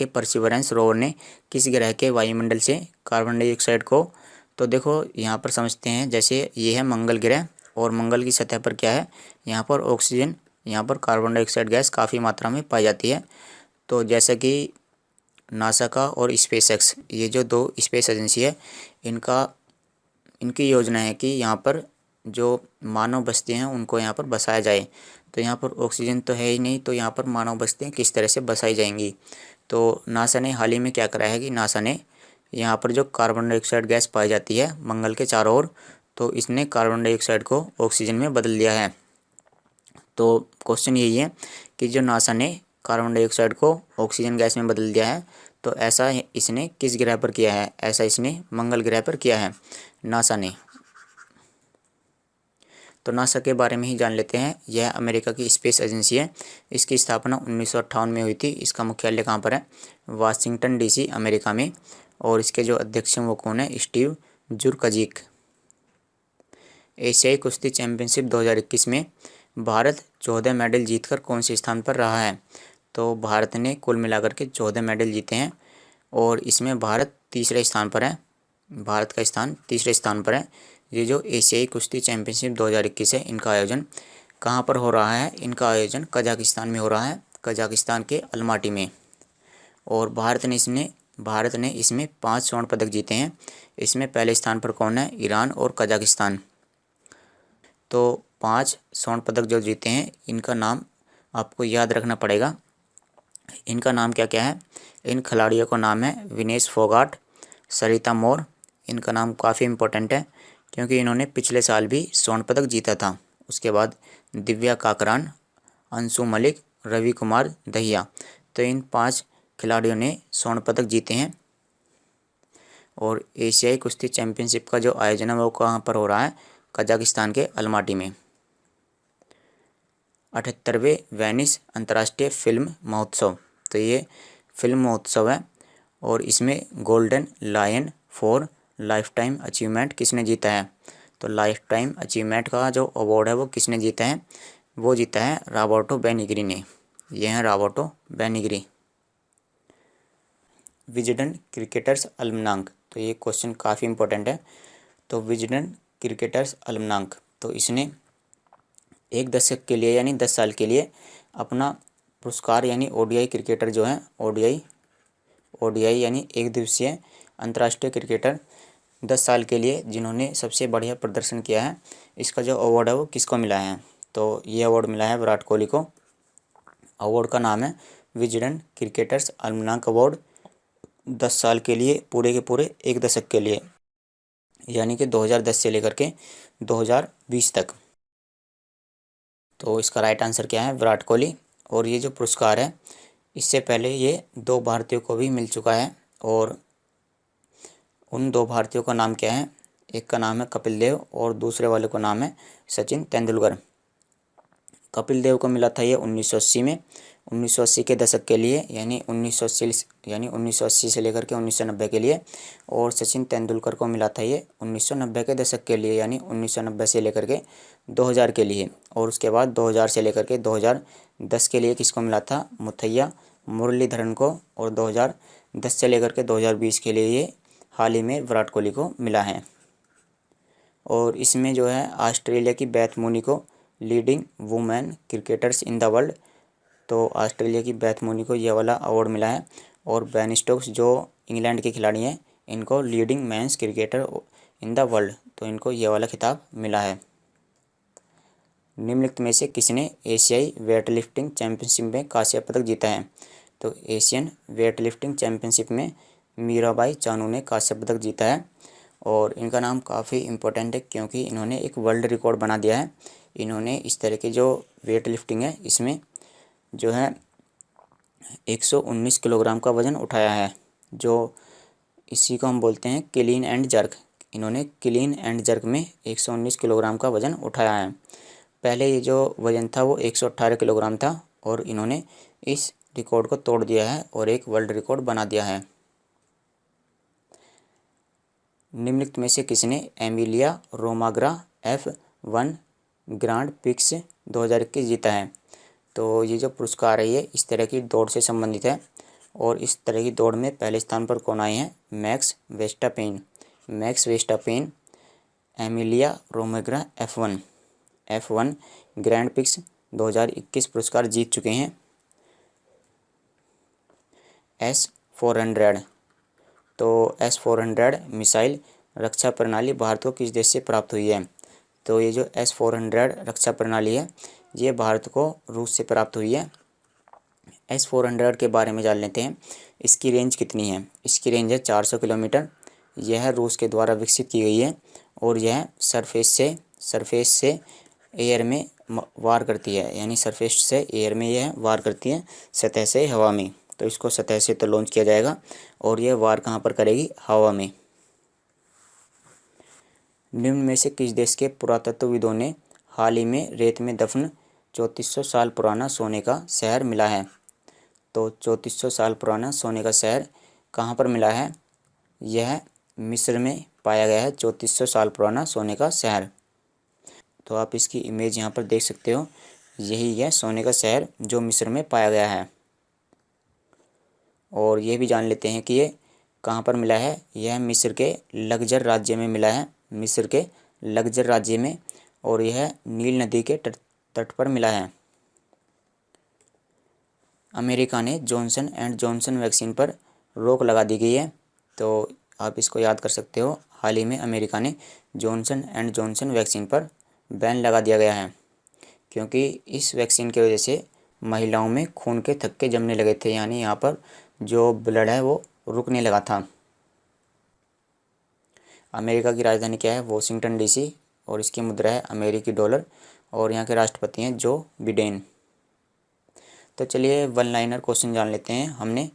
परसिवरेंस रोवर ने किस ग्रह के वायुमंडल से कार्बन डाइऑक्साइड को, तो देखो यहाँ पर समझते हैं, जैसे ये है मंगल ग्रह और मंगल की सतह पर क्या है? यहाँ पर ऑक्सीजन, यहाँ पर कार्बन डाइऑक्साइड गैस काफ़ी मात्रा में पाई जाती है। तो जैसा कि नासा का और स्पेसएक्स, ये जो दो स्पेस एजेंसी है, इनकी योजना है कि यहाँ पर जो मानव बस्तियाँ हैं उनको यहाँ पर बसाया जाए। तो यहाँ पर ऑक्सीजन तो है ही नहीं, तो यहाँ पर मानव बस्तियाँ किस तरह से बसाई जाएंगी? तो नासा ने हाल ही में क्या करा है कि नासा ने यहाँ पर जो कार्बन डाइऑक्साइड गैस पाई जाती है मंगल के चारों ओर, तो इसने कार्बन डाइऑक्साइड को ऑक्सीजन में बदल दिया है। तो क्वेश्चन यही है कि जो नासा ने कार्बन डाइऑक्साइड को ऑक्सीजन गैस में बदल दिया है, तो ऐसा इसने किस ग्रह पर किया है? ऐसा इसने मंगल ग्रह पर किया है नासा ने। तो नासा के बारे में ही जान लेते हैं। यह अमेरिका की स्पेस एजेंसी है। इसकी स्थापना 1958 में हुई थी। इसका मुख्यालय कहाँ पर है? वाशिंगटन DC अमेरिका में। और इसके जो अध्यक्ष हैं वो कौन है? स्टीव जुरकजिक। एशियाई कुश्ती चैंपियनशिप 2021 में भारत 14 मेडल जीतकर कौन से स्थान पर रहा है? तो भारत ने कुल मिलाकर के 14 मेडल जीते हैं और इसमें भारत तीसरे स्थान पर है। भारत का स्थान तीसरे स्थान पर है। ये जो एशियाई कुश्ती चैंपियनशिप 2021 है, इनका आयोजन कहाँ पर हो रहा है? इनका आयोजन कजाकिस्तान में हो रहा है, कजाकिस्तान के अलमाटी में। और भारत ने इसमें 5 स्वर्ण पदक जीते हैं। इसमें पहले स्थान पर कौन है? ईरान और कजाकिस्तान। तो 5 स्वर्ण पदक जो जीते हैं इनका नाम आपको याद रखना पड़ेगा। इनका नाम क्या क्या है? इन खिलाड़ियों का नाम है विनेश फोगाट, सरिता मोर। इनका नाम काफ़ी इम्पोर्टेंट है क्योंकि इन्होंने पिछले साल भी स्वर्ण पदक जीता था। उसके बाद दिव्या काकरान, अंशु मलिक, रवि कुमार दहिया। तो इन 5 खिलाड़ियों ने स्वर्ण पदक जीते हैं। और एशियाई कुश्ती चैंपियनशिप का जो आयोजन है वो कहाँ पर हो रहा है? कजाकिस्तान के अलमाटी में। 78वें वेनिस अंतर्राष्ट्रीय फिल्म महोत्सव, तो ये फिल्म महोत्सव है और इसमें golden lion for lifetime achievement किसने जीता है? तो लाइफ टाइम अचीवमेंट का जो अवार्ड है वो किसने जीता है? वो जीता है रॉबर्टो बेनिग्री ने। यह है रॉबर्टो बेनिग्री। विजडन क्रिकेटर्स अल्मनाक, तो ये क्वेश्चन काफ़ी इंपॉर्टेंट है। तो विजडन क्रिकेटर्स अल्मनाक, तो इसने 1 दशक के लिए यानी 10 साल के लिए अपना पुरस्कार यानी ODI क्रिकेटर जो है ओडीआई यानी एक दिवसीय अंतर्राष्ट्रीय क्रिकेटर 10 साल के लिए जिन्होंने सबसे बढ़िया प्रदर्शन किया है, इसका जो अवार्ड है वो किसको मिला है? तो ये अवार्ड मिला है विराट कोहली को। अवार्ड का नाम है विजडन क्रिकेटर्स अल्मनाक अवार्ड, 10 साल के लिए, पूरे के पूरे एक दशक के लिए, यानी कि 2010 से लेकर के 2020 तक। तो इसका राइट आंसर क्या है? विराट कोहली। और ये जो पुरस्कार है इससे पहले ये 2 भारतीयों को भी मिल चुका है, और उन 2 भारतीयों का नाम क्या है? एक का नाम है कपिल देव और दूसरे वाले का नाम है सचिन तेंदुलकर। कपिल देव को मिला था ये 1980 में, 1980 के दशक के लिए, यानी 1980 से लेकर के 1990 के लिए। और सचिन तेंदुलकर को मिला था ये 1990 के दशक के लिए, यानी 1990 से लेकर के 2000 के लिए। और उसके बाद 2000 से लेकर के 2010 के लिए किसको मिला था? मुथैया मुरलीधरन को। और 2010 से लेकर के 2020 के लिए ये हाल ही में विराट कोहली को मिला है। और इसमें जो है ऑस्ट्रेलिया की बेथ मूनी को leading women cricketers in the world, तो ऑस्ट्रेलिया की बेथ मूनी को ये वाला अवार्ड मिला है। और बेन स्टोक्स जो इंग्लैंड के खिलाड़ी हैं, इनको leading men's cricketer in the world, तो इनको ये वाला खिताब मिला है। निम्नलिखित में से किसने एशियाई वेट लिफ्टिंग चैंपियनशिप में कांस्य पदक जीता है? तो एशियन वेट लिफ्टिंग चैंपियनशिप में मीराबाई चानू ने कांस्य पदक जीता है। और इनका नाम काफ़ी इम्पोर्टेंट है क्योंकि इन्होंने एक वर्ल्ड रिकॉर्ड बना दिया है। इन्होंने इस तरह की जो वेट लिफ्टिंग है इसमें जो है 119 किलोग्राम का वज़न उठाया है, जो इसी को हम बोलते हैं क्लीन एंड जर्क। इन्होंने क्लीन एंड जर्क में 119 किलोग्राम का वज़न उठाया है। पहले ये जो वज़न था वो 118 किलोग्राम था, और इन्होंने इस रिकॉर्ड को तोड़ दिया है और एक वर्ल्ड रिकॉर्ड बना दिया है। निम्नलिखित में से किसने Emilia Romagna F1 grand pics 2021 जीता है? तो ये जो पुरस्कार है ये इस तरह की दौड़ से संबंधित है, और इस तरह की दौड़ में पहले स्थान पर कौन आए हैं? Max Verstappen Emilia Romagna F1 grand prix 2021 पुरस्कार जीत चुके हैं। S-400, तो S-400 मिसाइल रक्षा प्रणाली भारत को किस देश से प्राप्त हुई है? तो ये जो S-400 रक्षा प्रणाली है ये भारत को रूस से प्राप्त हुई है। S-400 के बारे में जान लेते हैं। इसकी रेंज कितनी है? इसकी रेंज है 400 किलोमीटर। यह रूस के द्वारा विकसित की गई है, और यह सरफेस से एयर में वार करती है, यानी सरफेस से एयर में यह वार करती है, सतह से हवा में। तो इसको सतह से तो लॉन्च किया जाएगा, और यह वार कहाँ पर करेगी? हवा में। निम्न में से किस देश के पुरातत्वविदों ने हाल ही में रेत में दफन 3400 साल पुराना सोने का शहर मिला है? तो 3400 साल पुराना सोने का शहर कहाँ पर मिला है? यह मिस्र में पाया गया है 3400 साल पुराना सोने का शहर। तो आप इसकी इमेज यहाँ पर देख सकते हो, यही है सोने का शहर जो मिस्र में पाया गया है। और ये भी जान लेते हैं कि ये कहाँ पर मिला है। यह मिस्र के लग्जर राज्य में मिला है, मिस्र के लग्जर राज्य में, और यह नील नदी के तट पर मिला है। अमेरिका ने जॉनसन एंड जॉनसन वैक्सीन पर रोक लगा दी गई है, तो आप इसको याद कर सकते हो। हाल ही में अमेरिका ने जॉनसन एंड जॉनसन वैक्सीन पर बैन लगा दिया गया है, क्योंकि इस वैक्सीन की वजह से महिलाओं में खून के थक्के जमने लगे थे, यानी यहाँ पर जो ब्लड है वो रुकने लगा था। अमेरिका की राजधानी क्या है? वॉशिंगटन डीसी, और इसकी मुद्रा है अमेरिकी डॉलर, और यहाँ के राष्ट्रपति हैं जो बिडेन। तो चलिए वन लाइनर क्वेश्चन जान लेते हैं। हमने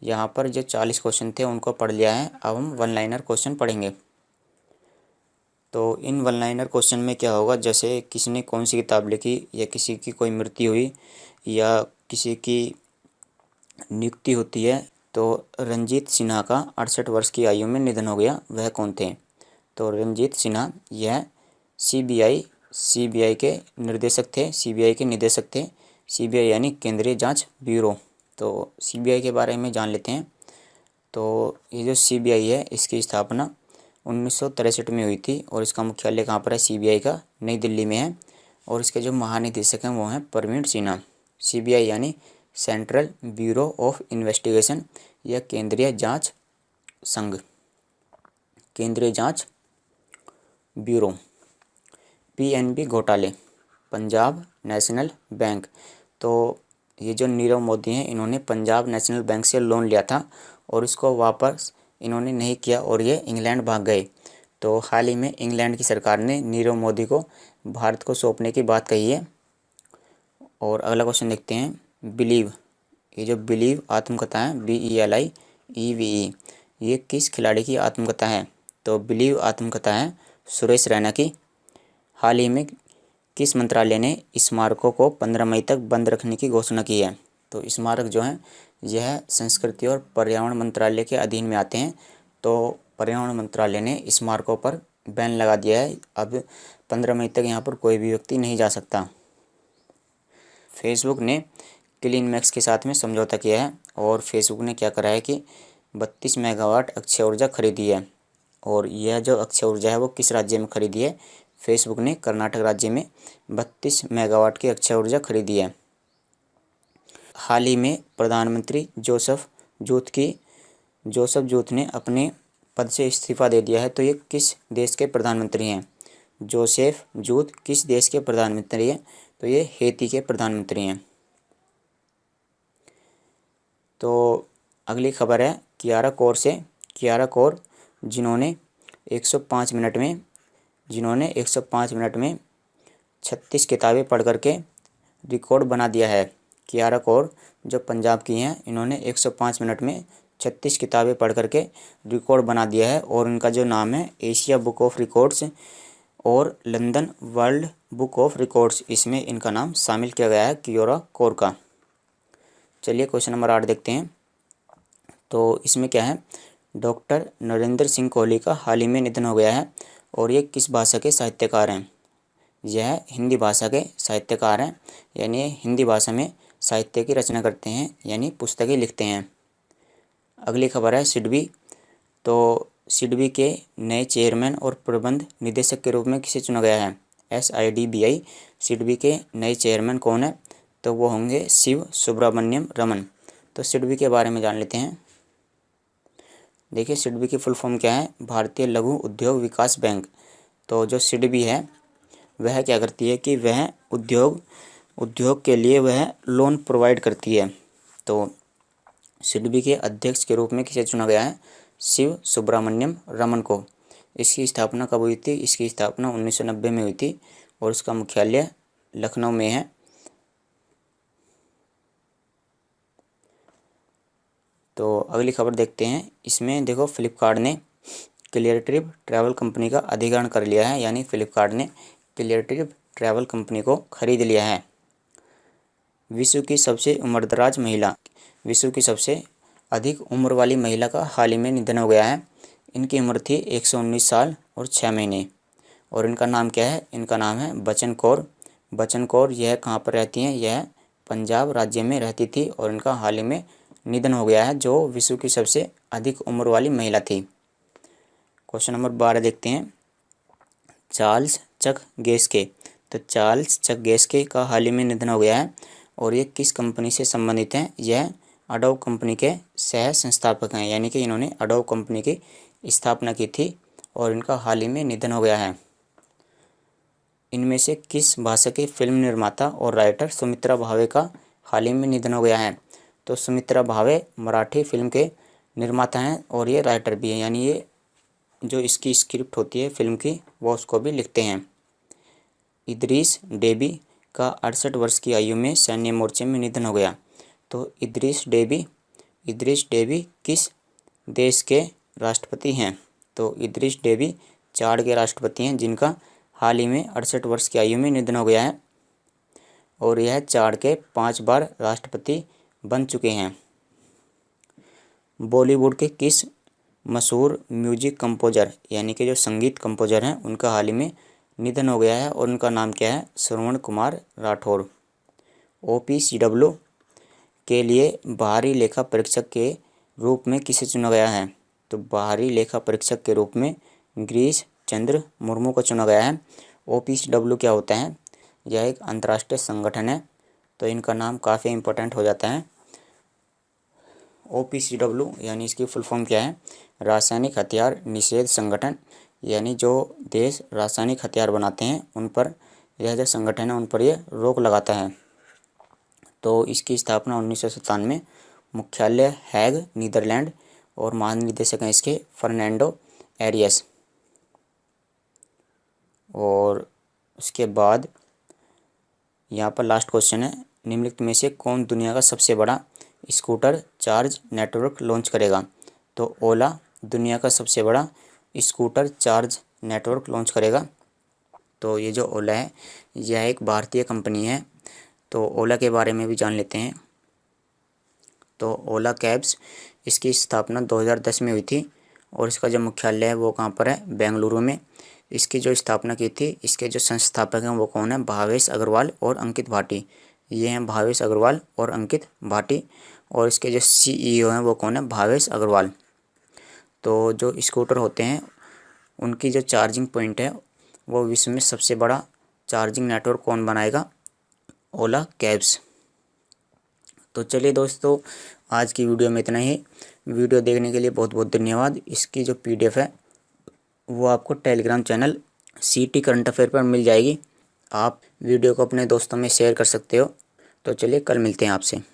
यहाँ पर जो 40 क्वेश्चन थे उनको पढ़ लिया है, अब हम वन लाइनर क्वेश्चन पढ़ेंगे। तो इन वन लाइनर क्वेश्चन में क्या होगा, जैसे किसने कौन सी किताब लिखी, या किसी की कोई मृत्यु हुई, या किसी की नियुक्ति होती है। तो रंजीत सिन्हा का 68 वर्ष की आयु में निधन हो गया, वह कौन थे? तो रंजीत सिन्हा यह सीबीआई के निर्देशक थे, सीबीआई यानी केंद्रीय जांच ब्यूरो। तो सीबीआई के बारे में जान लेते हैं। तो ये जो सीबीआई है इसकी स्थापना 1963 में हुई थी, और इसका मुख्यालय कहाँ पर है? सीबीआई का नई दिल्ली में है, और इसके जो महानिदेशक हैं वो हैं प्रवीण सिन्हा। सीबीआई यानी सेंट्रल ब्यूरो ऑफ इन्वेस्टिगेशन, या केंद्रीय जांच संघ, केंद्रीय जांच ब्यूरो। पीएनबी घोटाले, पंजाब नेशनल बैंक। तो ये जो नीरव मोदी हैं इन्होंने पंजाब नेशनल बैंक से लोन लिया था और इसको वापस इन्होंने नहीं किया और ये इंग्लैंड भाग गए। तो हाल ही में इंग्लैंड की सरकार ने नीरव मोदी को भारत को सौंपने की बात कही है। और अगला क्वेश्चन देखते हैं, बिलीव, ये जो बिलीव आत्मकथा है, BELIEVE, ये किस खिलाड़ी की आत्मकथा है? तो बिलीव आत्मकथा है सुरेश रैना की। हाल ही में किस मंत्रालय ने स्मारकों को 15 मई तक बंद रखने की घोषणा की है? तो स्मारक जो हैं यह संस्कृति और पर्यावरण मंत्रालय के अधीन में आते हैं। तो पर्यावरण मंत्रालय ने स्मारकों पर बैन लगा दिया है। अब 15 मई तक यहाँ पर कोई भी व्यक्ति नहीं जा सकता। फेसबुक ने क्लीन मैक्स के साथ में समझौता किया है और फेसबुक ने क्या करा है कि 32 मेगावाट अक्षय ऊर्जा खरीदी है। और यह जो अक्षय ऊर्जा है वो किस राज्य में खरीदी है? फेसबुक ने कर्नाटक राज्य में 32 मेगावाट की अक्षय ऊर्जा खरीदी है। हाल ही में प्रधानमंत्री जोसेफ जूथ ने अपने पद से इस्तीफा दे दिया है। तो ये किस देश के प्रधानमंत्री हैं? जोसेफ जूथ किस देश के प्रधानमंत्री हैं? तो ये हेती के प्रधानमंत्री हैं। तो अगली खबर है कियारा कोर से। कियारा कोर जिन्होंने 105 मिनट में 36 किताबें पढ़ करके रिकॉर्ड बना दिया है। कियारा कौर जो पंजाब की हैं, इन्होंने 105 मिनट में 36 किताबें पढ़ करके रिकॉर्ड बना दिया है और इनका जो नाम है एशिया बुक ऑफ रिकॉर्ड्स और London world book of records, इसमें इनका नाम शामिल किया गया है कियारा कौर का। चलिए क्वेश्चन नंबर 8 देखते हैं। तो इसमें क्या है, डॉक्टर नरेंद्र सिंह कोहली का हाल ही में निधन हो गया है और ये किस भाषा के साहित्यकार हैं? यह हिंदी भाषा के साहित्यकार हैं, यानी हिंदी भाषा में साहित्य की रचना करते हैं, यानी पुस्तकें लिखते हैं। अगली खबर है सिडबी। तो सिडबी के नए चेयरमैन और प्रबंध निदेशक के रूप में किसे चुना गया है? SIDBI सिडबी के नए चेयरमैन कौन है? तो वो होंगे शिव सुब्रमण्यम रमन। तो सिडबी के बारे में जान लेते हैं। देखिए सिडबी की फुल फॉर्म क्या है? भारतीय लघु उद्योग विकास बैंक। तो जो सिडबी है वह क्या करती है कि वह उद्योग के लिए वह लोन प्रोवाइड करती है। तो सिडबी के अध्यक्ष के रूप में किसे चुना गया है? शिव सुब्रमण्यम रमन को। इसकी स्थापना कब हुई थी? इसकी स्थापना 1990 में हुई थी और इसका मुख्यालय लखनऊ में है। तो अगली खबर देखते हैं। इसमें देखो फ्लिपकार्ट ने क्लियरट्रिप ट्रैवल कंपनी का अधिग्रहण कर लिया है, यानी फ्लिपकार्ट ने क्लियरट्रिप ट्रैवल कंपनी को खरीद लिया है। विश्व की सबसे अधिक उम्र वाली महिला का हाल ही में निधन हो गया है। इनकी उम्र थी 119 साल और 6 महीने और इनका नाम क्या है? इनका नाम है बचन कौर। बचन कौर यह कहाँ पर रहती हैं? यह पंजाब राज्य में रहती थी और इनका हाल ही में निधन हो गया है, जो विश्व की सबसे अधिक उम्र वाली महिला थी। क्वेश्चन नंबर 12 देखते हैं। चार्ल्स चक गेस्के। तो चार्ल्स चक गेस्के का हाल ही में निधन हो गया है और ये किस कंपनी से संबंधित हैं? यह अडोब कंपनी के सह संस्थापक हैं, यानी कि इन्होंने अडोब कंपनी की स्थापना की थी और इनका हाल ही में निधन हो गया है। इनमें से किस भाषा के फिल्म निर्माता और राइटर सुमित्रा भावे का हाल ही में निधन हो गया है? तो सुमित्रा भावे मराठी फिल्म के निर्माता हैं और ये राइटर भी हैं, यानी ये जो इसकी स्क्रिप्ट होती है फिल्म की वो उसको भी लिखते हैं। इदरीस डेबी का 68 वर्ष की आयु में सैन्य मोर्चे में निधन हो गया। तो इदरीस डेबी किस देश के राष्ट्रपति हैं? तो इदरीस डेबी चाड के राष्ट्रपति हैं, जिनका हाल ही में 68 वर्ष की आयु में निधन हो गया है और यह चाड के 5 बार राष्ट्रपति बन चुके हैं। बॉलीवुड के किस मशहूर म्यूजिक कंपोजर, यानी कि जो संगीत कंपोजर हैं, उनका हाल ही में निधन हो गया है और उनका नाम क्या है? श्रवण कुमार राठौर। OPCW के लिए बाहरी लेखा परीक्षक के रूप में किसे चुना गया है? तो बाहरी लेखा परीक्षक के रूप में गिरीश चंद्र मुर्मू को चुना गया है। OPCW क्या होता है? यह एक अंतर्राष्ट्रीय संगठन है, तो इनका नाम काफ़ी इम्पोर्टेंट हो जाता है। OPCW यानी इसकी फुल फॉर्म क्या है? रासायनिक हथियार निषेध संगठन। यानी जो देश रासायनिक हथियार बनाते हैं उन पर, यह जो संगठन है उन पर यह रोक लगाता है। तो इसकी स्थापना 1997 में, मुख्यालय हैग नीदरलैंड, और महानिदेशक हैं इसके फर्नांडो एरियस। और उसके बाद यहाँ पर लास्ट क्वेश्चन है, निम्नलिखित में से कौन दुनिया का सबसे बड़ा स्कूटर चार्ज नेटवर्क लॉन्च करेगा? तो ओला दुनिया का सबसे बड़ा स्कूटर चार्ज नेटवर्क लॉन्च करेगा। तो ये जो ओला है यह एक भारतीय कंपनी है। तो ओला के बारे में भी जान लेते हैं। तो ओला कैब्स, इसकी स्थापना 2010 में हुई थी और इसका जो मुख्यालय है वो कहाँ पर है? बेंगलुरु में। इसकी जो स्थापना की थी, इसके जो संस्थापक हैं वो कौन है? भावेश अग्रवाल और अंकित भाटी। ये हैं भावेश अग्रवाल और अंकित भाटी। और इसके जो CEO हैं वो कौन है? भावेश अग्रवाल। तो जो स्कूटर होते हैं उनकी जो चार्जिंग पॉइंट है वो विश्व में सबसे बड़ा चार्जिंग नेटवर्क कौन बनाएगा? ओला कैब्स। तो चलिए दोस्तों, आज की वीडियो में इतना ही। वीडियो देखने के लिए बहुत बहुत धन्यवाद। इसकी जो PDF है वो आपको Telegram channel CT current affair पर मिल जाएगी। आप वीडियो को अपने दोस्तों में शेयर कर सकते हो। तो चलिए कल मिलते हैं आपसे।